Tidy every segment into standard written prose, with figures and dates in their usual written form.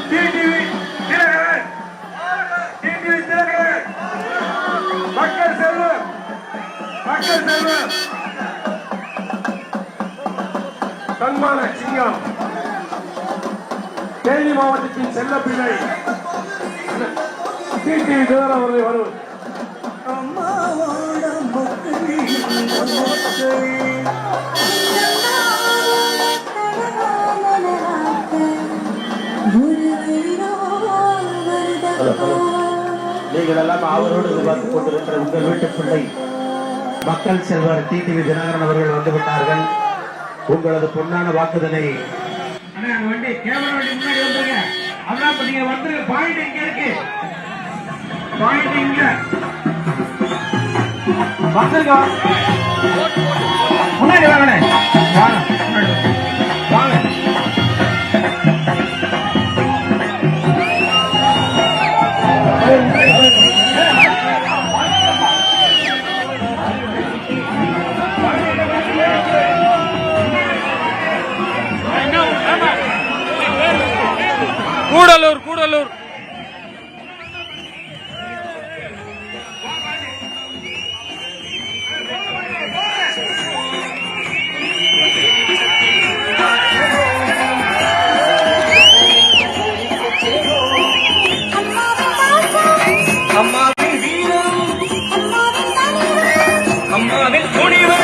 TTV Dinakaran, TTV Dinakaran, மக்கள் செல்வம், மக்கள் செல்வம், சன்மான சிங்கம், தேனி மாவட்டத்தின் செல்லப்பிள்ளை டிடிவி தினகரன் அவர்களை வருவது. நீங்கள் எல்லாம் அவரோடு எதிர்பார்த்துக் கொண்டிருக்கிற உங்கள் வீட்டு பிள்ளை மக்கள் செல்வர் டிடிவி தினகரன் அவர்கள் வந்துவிட்டார்கள். உங்களது பொன்னான வாக்குதலை வண்டி கேமரா வண்டி முன்னாடி வந்துருங்க. அதான் நீங்க வந்துருங்க. பாயிண்ட் இங்க இருக்கு, பாயிண்ட் இங்க வந்துருங்க. முன்னாடி வாங்க, வாங்க. கூடலூர் கூடலூர் அம்மாவின் வீரம், அம்மாவின் துணிவு,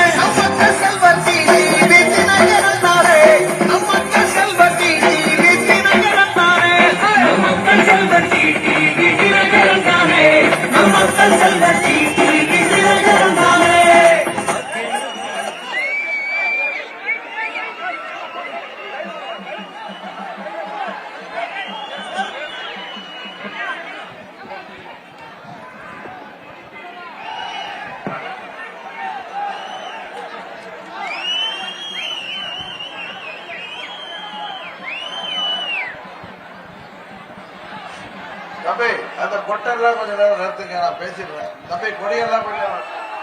தம்பி அந்த கொட்டெல்லாம் கொஞ்சம் நேரம் நிறுத்துங்க, நான் பேசிடுறேன். தம்பி கொடியெல்லாம் கொஞ்சம்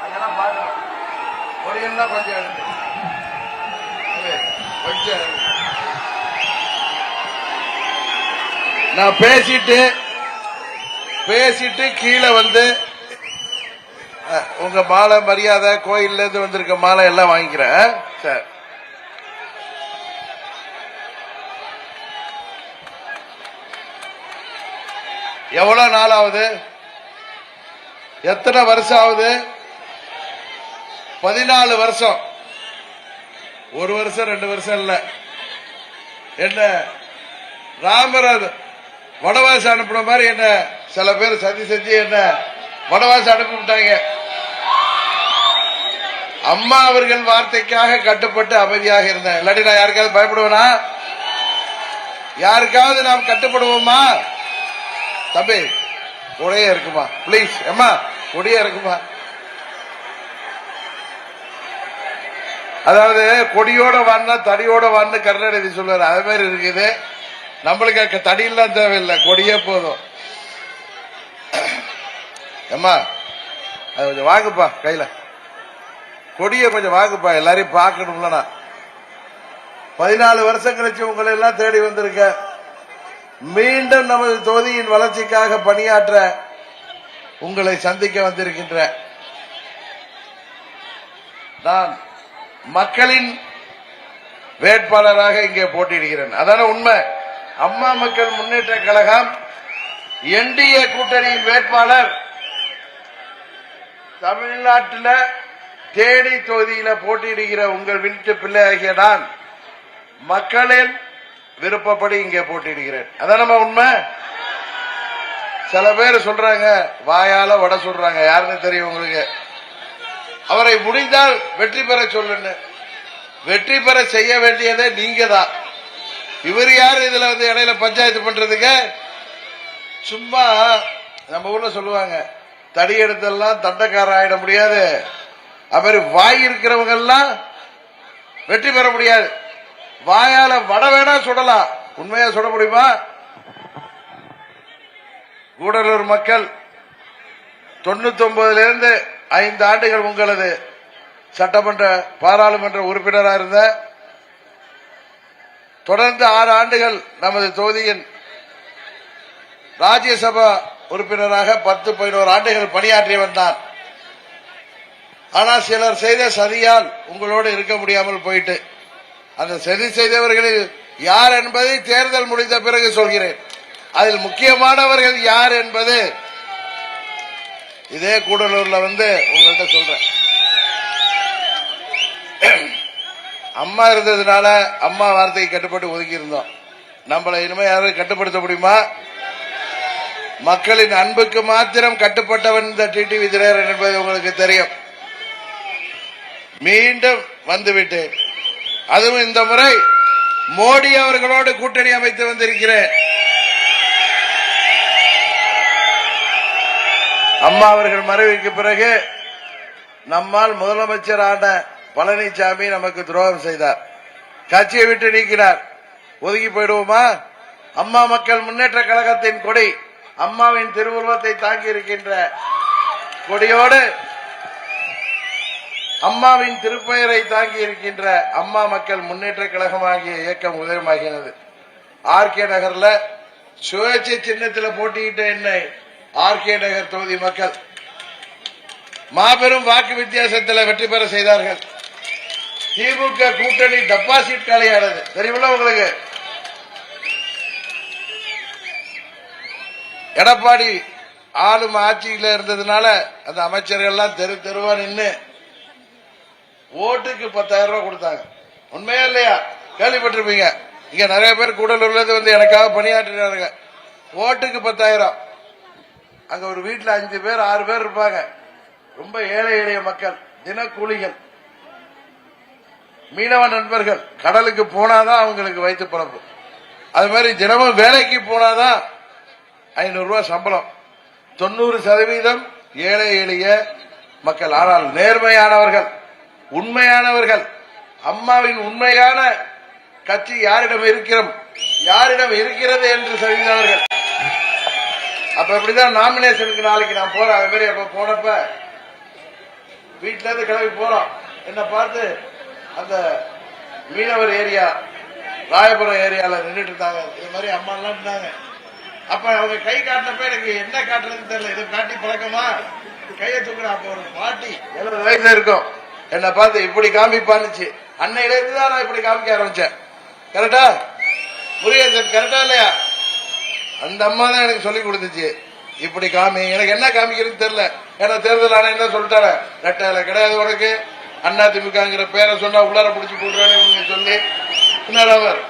அங்கெல்லாம் பாருங்க, கொடியெல்லாம் கொஞ்சம் எடுத்து கொஞ்சம் நான் பேசிட்டு கீழே வந்து உங்க மாலை மரியாதை கோயில்ல இருந்து வந்திருக்க மாலை எல்லாம் வாங்கிக்கிறேன் சார். எவ்வளவு நாள் ஆகுது? எத்தனை வருஷம் ஆகுது? 14 வருஷம். 1 வருஷம் 2 வருஷம் இல்ல. என்ன ராமர் வனவாசம் அனுப்பின மாதிரி என்ன சில பேர் சதி செஞ்சு என்ன வனவாசம் அனுப்பிவிட்டாங்க. அம்மா அவர்கள் வார்த்தைக்காக கட்டுப்பட்டு அமைதியாக இருந்தேன். இல்லாட்டி நான் யாருக்காவது பயப்படுவேனா? யாருக்காவது நாம் கட்டுப்படுவோமா? தம்பி கொடியே இருக்குமா பிளீஸ்? அம்மா கொடியே இருக்குமா? அதாவது கொடியோட வான்னா தடியோட வான்னு கருணாநிதி சொல்லுவாரு, அதே மாதிரி இருக்குது. நம்மளுக்கு தடியெல்லாம் தேவையில்லை, கொடியே போதும். அம்மா அது கொஞ்சம் வாங்குப்பா, கையில கொடிய கொஞ்சம் வாங்குப்பா, எல்லாரையும் பார்க்கணும்லண்ணா. 14 வருஷம் கழிச்சு உங்களை எல்லாம் தேடி வந்திருக்க. மீண்டும் நமது தொகுதியின் வளர்ச்சிக்காக பணியாற்ற உங்களை சந்திக்க வந்திருக்கின்ற நான் மக்களின் வேட்பாளராக இங்கே போட்டியிடுகிறேன். அதான உண்மை. அம்மா மக்கள் முன்னேற்ற கழகம் என்டிஏ கூட்டணியின் வேட்பாளர் தமிழ்நாட்டில் தேனி தொகுதியில போட்டியிடுகிற உங்கள் வீட்டு பிள்ளை ஆகிய நான் மக்களின் விருப்பப்படி இங்கே போட்டியிடுகிறேன். அதான் நம்ம உண்மை. சில பேர் சொல்றாங்க வாயால வடை சொல்றாங்க, யாருன்னு தெரியும் உங்களுக்கு. அவரை முடிந்தால் வெற்றி பெற சொல்லுன்னு. வெற்றி பெற செய்ய வேண்டியதே நீங்க தான். இவர் யாரு இதுல வந்து இடையில பஞ்சாயத்து பண்றதுக்கு? சும்மா நம்ம ஊர்ல சொல்லுவாங்க, தடி எடுத்தெல்லாம் தண்டக்கார ஆயிட முடியாது. அது வாய் இருக்கிறவங்க எல்லாம் வெற்றி பெற முடியாது. வாயால வடை வேணா சுடலாம், உண்மையா சுட முடியுமா? கூடலூர் மக்கள் 99 இருந்து 5 ஆண்டுகள் உங்களது சட்டமன்ற பாராளுமன்ற உறுப்பினராக இருந்த, தொடர்ந்து 6 ஆண்டுகள் நமது தொகுதியின் ராஜ்யசபா உறுப்பினராக 10-11 ஆண்டுகள் பணியாற்றியவன் தான். ஆனா சிலர் செய்த சதியால் உங்களோடு இருக்க முடியாமல் போயிட்டு அந்த சதி செய்தவர்களில் யார் என்பதை தேர்தல் முடிந்த பிறகு சொல்கிறேன். அதில் முக்கியமானவர்கள் யார் என்பது இதே கூடலூர்ல உங்கள்கிட்ட சொல்றேன். அம்மா இருந்ததுனால அம்மா வார்த்தைக்கு கட்டுப்பட்டு ஒதுக்கி இருந்தோம். நம்மளை இனிமே யாரும் கட்டுப்படுத்த முடியுமா? மக்களின் அன்புக்கு மாத்திரம் கட்டுப்பட்டவன் இந்த டிடிவி தினகரன் என்பது உங்களுக்கு தெரியும். மீண்டும் வந்துவிட்டேன். அதுவும் இந்த முறை மோடி அவர்களோடு கூட்டணி அமைத்து வந்திருக்கிறேன். அம்மா அவர்கள் மறைவுக்கு பிறகு நம்மால் முதலமைச்சர் ஆன பழனிசாமி நமக்கு துரோகம் செய்தார். கட்சியை விட்டு நீக்கினார். ஒதுக்கி போயிடுவோமா? அம்மா மக்கள் முன்னேற்ற கழகத்தின் கொடி, அம்மாவின் திருவுருவத்தை தாங்கி இருக்கின்ற கொடியோடு அம்மாவின் திருப்பெயரை தாங்கி இருக்கின்ற அம்மா மக்கள் முன்னேற்ற கழகம் ஆகிய இயக்கம் உதயமாகிறது. ஆர்கே நகர்ல சுயேட்சை சின்னத்தில் போட்டியிட்ட என்னை ஆர்கே நகர் தொகுதி மக்கள் மாபெரும் வாக்கு வித்தியாசத்தில் வெற்றி பெற செய்தார்கள். திமுக கூட்டணி டெபாசிட் காலியானது தெரியுமில்ல உங்களுக்கு. எடப்பாடி ஆளும் ஆட்சியில இருந்ததுனால அந்த அமைச்சர்கள் எல்லாம் தெரு தெருவா நின்று ஓட்டுக்கு 10,000 ரூபாய் கொடுத்தாங்க. உண்மையா இல்லையா? கேள்விப்பட்டிருப்பீங்க. இங்க நிறைய பேர் கூடலூர்ல இருந்து எனக்காக பணியாற்றினாங்க. ஓட்டுக்கு 10,000. அங்க ஒரு வீட்டுல 5 பேர் 6 பேர் இருப்பாங்க. ரொம்ப ஏழை எளிய மக்கள், தினக்கூலிகள், மீனவ நண்பர்கள். கடலுக்கு போனாதான் அவங்களுக்கு வயிற்று பிழப்பு. அது மாதிரி தினமும் வேலைக்கு போனாதான் 500 ரூபாய் சம்பளம். 90% ஏழை எளிய மக்கள். ஆனால் நேர்மையானவர்கள், உண்மையானவர்கள், அம்மாவின் உண்மையான கட்சி யாரிடம் இருக்கிறது என்று தெரிந்தவர்கள். அப்ப இப்படிதான் நாமினேஷனுக்கு நாளைக்கு நான் போறேன். அது மாதிரி அப்ப போனப்ப வீட்டுல இருந்து கிளம்பி போறோம். என்ன பார்த்து அந்த மீனவர் ஏரியா, ராயபுரம் ஏரியால நின்றுட்டு இருந்தாங்க. இது மாதிரி அம்மா எல்லாம் இருந்தாங்க. அப்ப அவங்க கை காட்டினப்ப எனக்கு என்ன காட்டுறதுன்னு தெரியல. இது காட்டி பழக்கமா? கையை தூக்குறேன். அப்ப ஒரு பாட்டி 70 வயசுல இருக்கும். என்ன பார்த்து இப்படி காமிப்பான்னுச்சு. அன்னையில இருந்துதான் நான் இப்படி காமிக்க ஆரம்பிச்சேன். கரெக்டா முருகேசன்? கரெக்டா இல்லையா? அந்த அம்மா தான் எனக்கு சொல்லி கொடுத்துச்சு. இப்படி காமி. எனக்கு என்ன காமிக்கிறதுன்னு தெரியல. ஏன்னா தேர்தல் ஆணையம் என்ன சொல்லிட்டாரு, ரெட்டையில கிடையாது உனக்கு, அண்ணா திமுகங்கிற பேரை சொன்னா உள்ளார பிடிச்சி போட்டுருவானு சொல்லி அவர்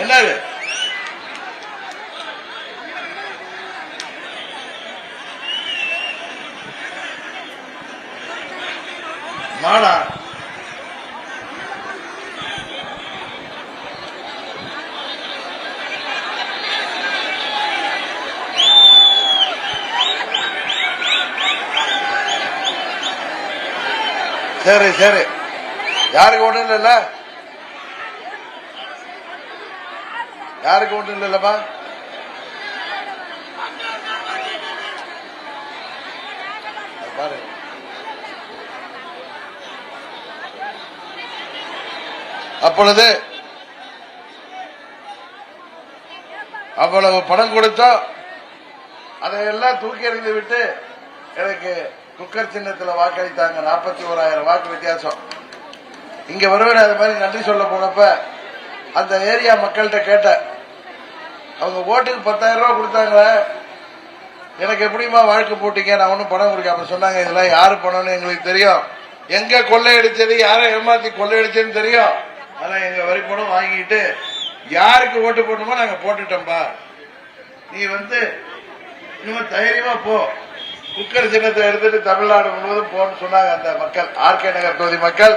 என்னது மாடா சரி சரி. யாருக்கு ஒன்றும் இல்ல, யாருக்கு ஒன்றும் இல்லப்பா. பாரு அப்பொழுது அவ்வளவு பணம் கொடுத்தோம். அதையெல்லாம் தூக்கி எறிந்து விட்டு எனக்கு குக்கர் சின்னத்தில் வாக்களித்தாங்க. 41,000 வாக்கு வித்தியாசம். இங்க வருவேன். அது மாதிரி நன்றி சொல்ல போனப்ப அந்த ஏரியா மக்கள்கிட்ட கேட்ட, அவங்க ஓட்டுக்கு 10,000 ரூபாய் கொடுத்தாங்க, எனக்கு எப்படிமா வாழ்க்கை போட்டீங்க, நான் ஒன்னும் பணம் கொடுக்க. அப்ப சொன்னாங்க, இதெல்லாம் யாரு பணம்னு எங்களுக்கு தெரியும், எங்க கொள்ளையடிச்சது, யாரை ஏமாத்தி கொள்ளையடிச்சதுன்னு தெரியும். ஆனா எங்க வரி பணம் வாங்கிட்டு யாருக்கு ஓட்டு போடணுமோ நாங்க போட்டுட்டோம்பா, நீ இன்னும் தைரியமா போ, குக்கர் சின்னத்தை எடுத்துட்டு தமிழ்நாடு முழுவதும் போன்னு சொன்னாங்க அந்த மக்கள். ஆர்கே நகர் தொகுதி மக்கள்,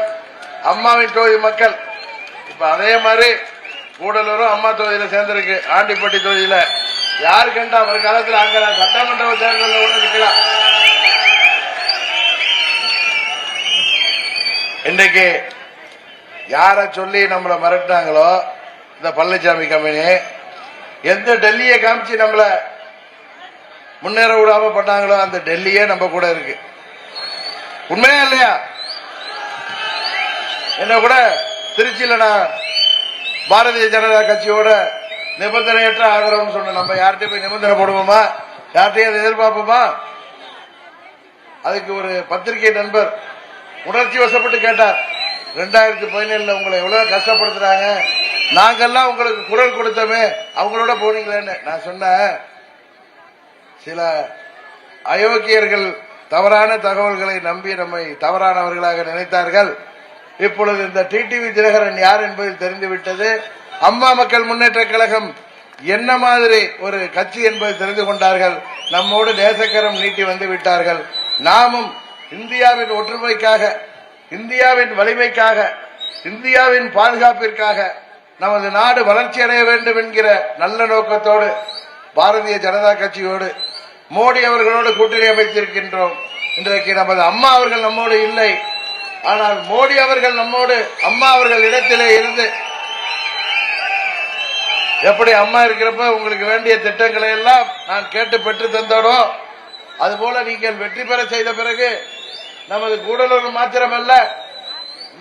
அம்மாவின் தொகுதி மக்கள். இப்ப அதே மாதிரி கூடலூரும் அம்மா தொகுதியில சேர்ந்திருக்கு. ஆண்டிப்பட்டி தொகுதியில யாரு கண்டா வருங்காலத்தில் அங்க சட்டமன்ற தேர்தலில் கூட நிக்கலாம். இன்னைக்கு யார சொல்லி நம்மளை மிரட்டினாங்களோ இந்த பழனிசாமி கம்பெனி, எந்த டெல்லியை காமிச்சு நம்மள முன்னேற விடாம பண்ணாங்களோ அந்த டெல்லியே நம்ம கூட இருக்கு. உண்மையா இல்லையா? என்ன கூட திருச்சியில நான் பாரதிய ஜனதா கட்சியோட நிபந்தனையற்ற ஆதரவுன்னு சொன்ன நம்ம யார்கிட்ட போய் நிபந்தனை போடுவோமா? யார்கிட்டயும் அதை எதிர்பார்ப்போமா? அதுக்கு ஒரு பத்திரிகை நண்பர் உணர்ச்சி வசப்பட்டு கேட்டார், 2017 உங்களை எவ்வளவு கஷ்டப்படுத்துறாங்க, நாங்கெல்லாம் உங்களுக்கு குரல் கொடுத்தோமே, அவங்களோட போனீங்களேன்னு. நான் சொன்னேன், சில அயோக்கியர்கள் தவறான தகவல்களை நம்பி நம்மை தவறானவர்களாக நினைத்தார்கள். இப்பொழுது இந்த டிடிவி தினகரன் யார் என்பது தெரிந்துவிட்டது. அம்மா மக்கள் முன்னேற்ற கழகம் என்ன மாதிரி ஒரு கட்சி என்பது தெரிந்து கொண்டார்கள். நம்மோடு நேசக்கரம் நீட்டி வந்து விட்டார்கள். நாமும் இந்தியாவின் ஒற்றுமைக்காக, இந்தியாவின் வலிமைக்காக, இந்தியாவின் பாதுகாப்பிற்காக, நமது நாடு வளர்ச்சி அடைய வேண்டும் என்கிற நல்ல நோக்கத்தோடு பாரதிய ஜனதா கட்சியோடு மோடி அவர்களோடு கூட்டணி அமைத்திருக்கின்றோம். இன்றைக்கு நமது அம்மா அவர்கள் நம்மோடு இல்லை, ஆனால் மோடி அவர்கள் நம்மோடு, அம்மா அவர்கள் இடத்திலே இருந்து எப்படி அம்மா இருக்கிறப்ப உங்களுக்கு வேண்டிய திட்டங்களை எல்லாம் நான் கேட்டு பெற்று தந்தோடோ, அதுபோல நீங்கள் வெற்றி பெற செய்த பிறகு நமது கூடலூர் மாத்திரமல்ல,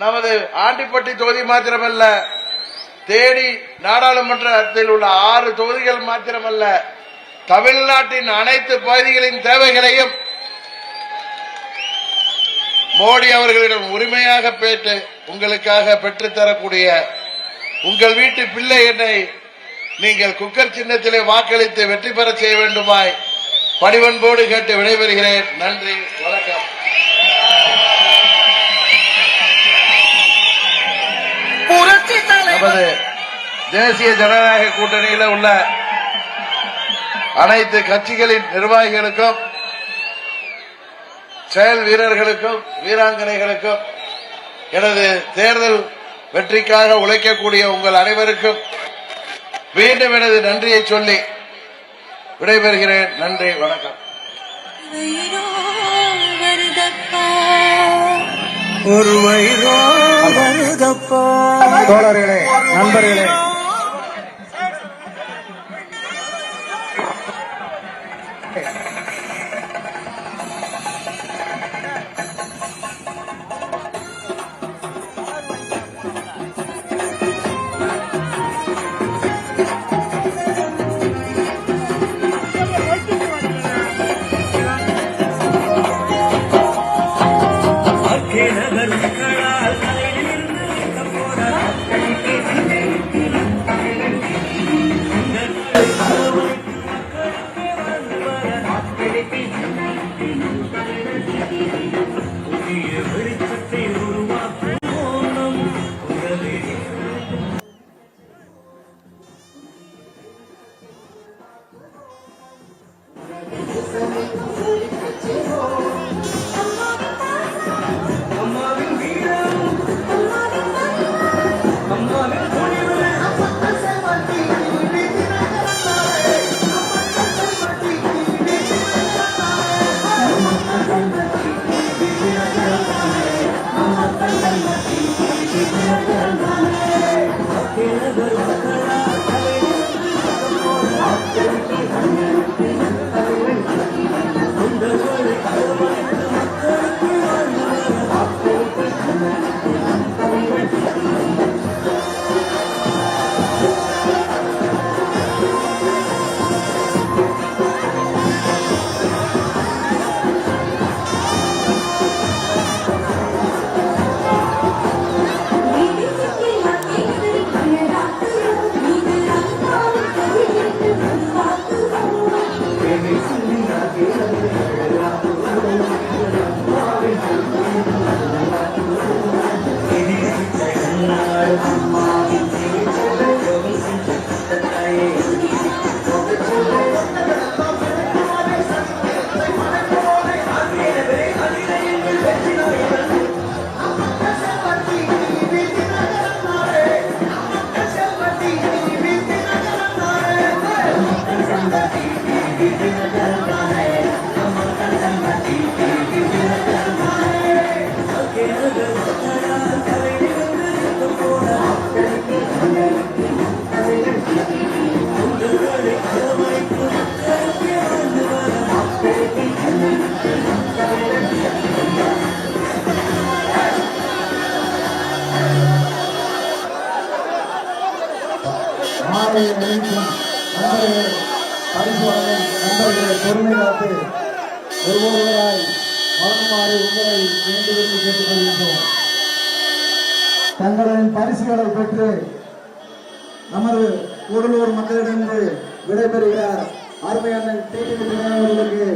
நமது ஆண்டிப்பட்டி தொகுதி மாத்திரமல்ல, தேனி நாடாளுமன்றத்தில் உள்ள 6 தொகுதிகள் மாத்திரமல்ல, தமிழ்நாட்டின் அனைத்து பகுதிகளின் தேவைகளையும் மோடி அவர்களிடம் உரிமையாக பெற்று உங்களுக்காக பெற்றுத்தரக்கூடிய உங்கள் வீட்டு பிள்ளை என்னை நீங்கள் குக்கர் சின்னத்திலே வாக்களித்து வெற்றி பெற செய்ய வேண்டுமாய் பணிவன்போடு கேட்டு விடைபெறுகிறேன். நன்றி, வணக்கம். நமது தேசிய ஜனநாயக கூட்டணியில் உள்ள அனைத்து கட்சிகளின் நிர்வாகிகளுக்கும், செயல் வீரர்களுக்கும், வீராங்கனைகளுக்கும், எனது தேர்தல் வெற்றிக்காக உழைக்கக்கூடிய உங்கள் அனைவருக்கும் மீண்டும் எனது நன்றியை சொல்லி விடைபெறுகிறேன். நன்றி, வணக்கம். தோழர்களே, நண்பர்களே, மாலை அணிவிக்கும் நண்பர்களே, பரிசு வழங்கும் நண்பர்களை பொறுமை காத்து ஒருவராய் வழங்குமாறு உங்களை வேண்டுகோள் கேட்டுக்கொள்கின்றோம். தங்களின் பரிசுகளை பெற்று நமது கூடலூர் மக்களிடமிருந்து விடைபெறுகிறார் அருமையான டிடிவி தினகரன் அவர்களுக்கு